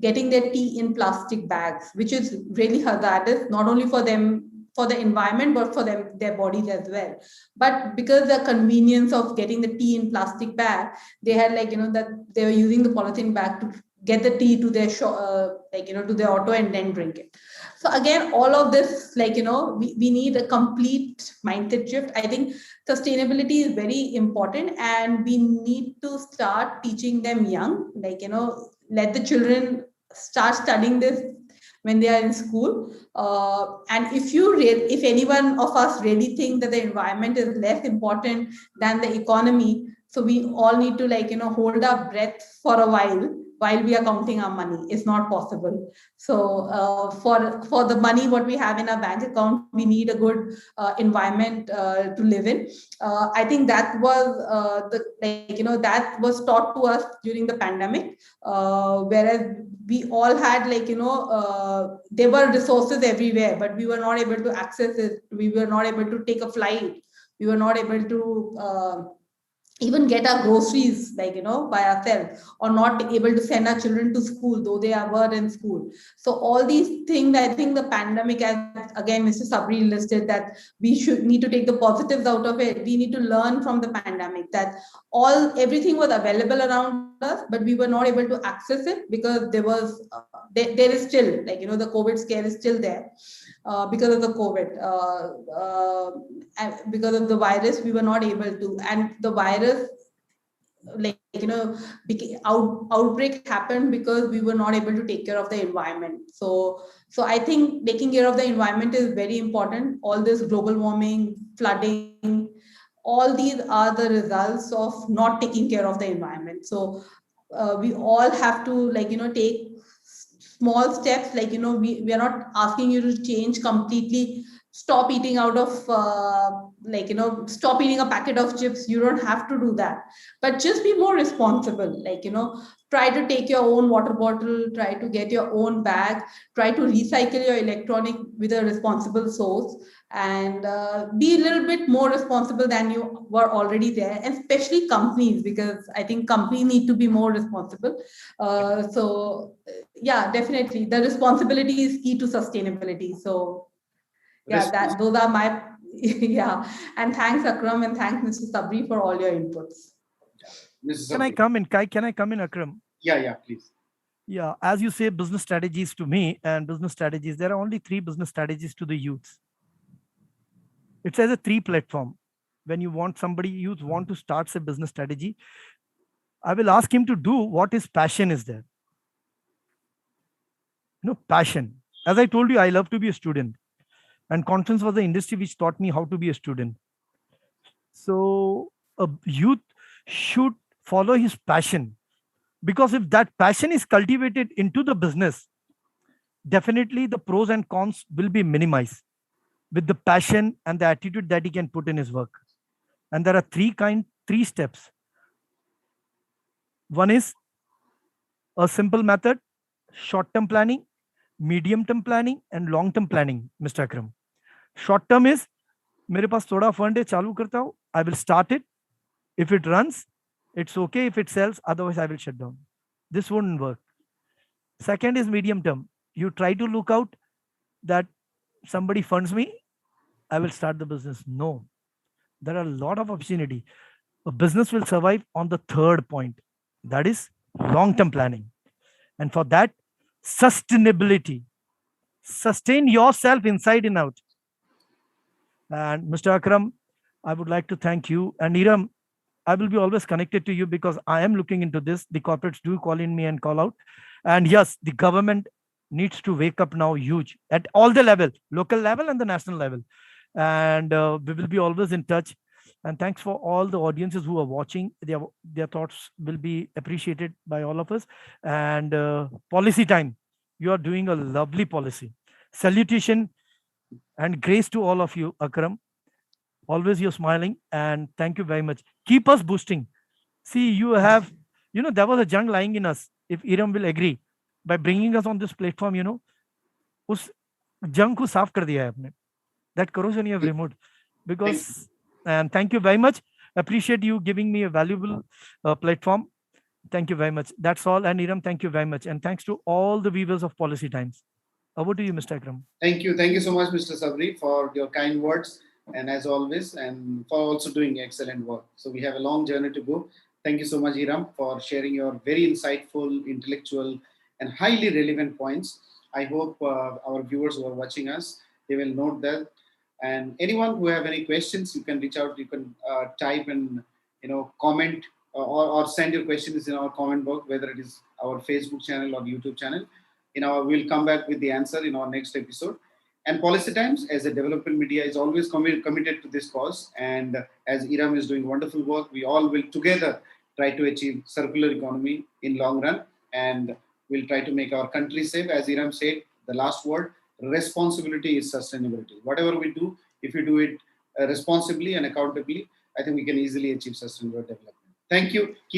getting their tea in plastic bags, which is really hazardous, not only for them, for the environment, but for them, their bodies as well. But because the convenience of getting the tea in plastic bag, they had that they were using the polythene bag to get the tea to their to their auto and then drink it. So again, all of this, we need a complete mindset shift. I think sustainability is very important, and we need to start teaching them young, let the children start studying this when they are in school. And if anyone of us really think that the environment is less important than the economy, so we all need to hold our breath for a while we are counting our money. It's not possible. So for the money what we have in our bank account, we need a good environment to live in. I think that was that was taught to us during the pandemic, whereas we all had there were resources everywhere, but we were not able to access it. We were not able to take a flight. We were not able to even get our groceries by ourselves, or not able to send our children to school though they were in school. So all these things, I think the pandemic, as again Mr. Sabri listed, that we should need to take the positives out of it. We need to learn from the pandemic that everything was available around us, but we were not able to access it because there was there is still the COVID scare is still there. Because of the COVID, because of the virus, we were not able to. And the virus, outbreak happened because we were not able to take care of the environment. So I think taking care of the environment is very important. All this global warming, flooding, all these are the results of not taking care of the environment. So we all have to take small steps. We are not asking you to change completely stop eating out of stop eating a packet of chips. You don't have to do that, but just be more responsible. Try to take your own water bottle, try to get your own bag, try to recycle your electronic with a responsible source, and be a little bit more responsible than you were already there, and especially companies, because I think companies need to be more responsible. Yeah, definitely the responsibility is key to sustainability. So yeah, those are my yeah. And thanks Akram, and thanks Mr. Sabri for all your inputs. Can I come in? Can I come in, Akram? Yeah, please. Yeah, as you say, business strategies to me and business strategies, there are only 3 business strategies to the youths. It's as a 3 platform. When you want somebody, youth want to start a business strategy, I will ask him to do what his passion is there. Passion. As I told you, I love to be a student, and conference was the industry which taught me how to be a student. So a youth should follow his passion, because if that passion is cultivated into the business, definitely the pros and cons will be minimized with the passion and the attitude that he can put in his work. And there are 3 steps. One is a simple method: short-term planning, medium-term planning, and long-term planning, Mr. Akram. Short-term is, मेरे पास थोड़ा fund है, चालू करता हूँ, I will start it. If it runs, it's okay. If it sells, otherwise I will shut down. This wouldn't work. Second is medium term. You try to look out that somebody funds me, I will start the business. No, there are a lot of opportunity. A business will survive on the third point, that is long-term planning. And for that, sustainability. Sustain yourself inside and out. And Mr. Akram, I would like to thank you. And Iram, I will be always connected to you, because I am looking into this. The corporates do call in me and call out. And yes, the government needs to wake up now huge at all the level, local level and the national level. And we will be always in touch. And thanks for all the audiences who are watching. Their thoughts will be appreciated by all of us. And policy time, you are doing a lovely policy. Salutation and grace to all of you, Akram. Always you're smiling, and thank you very much. Keep us boosting. See, you have, there was a junk lying in us. If Iram will agree, by bringing us on this platform, us junk ko saaf kar diya hai apne. That corrosion you have removed. Because, and thank you very much. Appreciate you giving me a valuable platform. Thank you very much. That's all. And Iram, thank you very much. And thanks to all the viewers of Policy Times. Over to you, Mr. Akram. Thank you so much, Mr. Sabri, for your kind words, and as always, and for also doing excellent work. So we have a long journey to go. Thank you so much, Iram, for sharing your very insightful, intellectual, and highly relevant points. I hope our viewers who are watching us, they will note that. And anyone who have any questions, you can reach out. You can type and comment, or send your questions in our comment box, whether it is our Facebook channel or YouTube channel. We'll come back with the answer in our next episode. And Policy Times, as a development media, is always committed to this cause. And as Iram is doing wonderful work, we all will together try to achieve circular economy in long run. And we'll try to make our country safe. As Iram said, the last word, responsibility is sustainability. Whatever we do, if we do it responsibly and accountably, I think we can easily achieve sustainable development. Thank you. Keep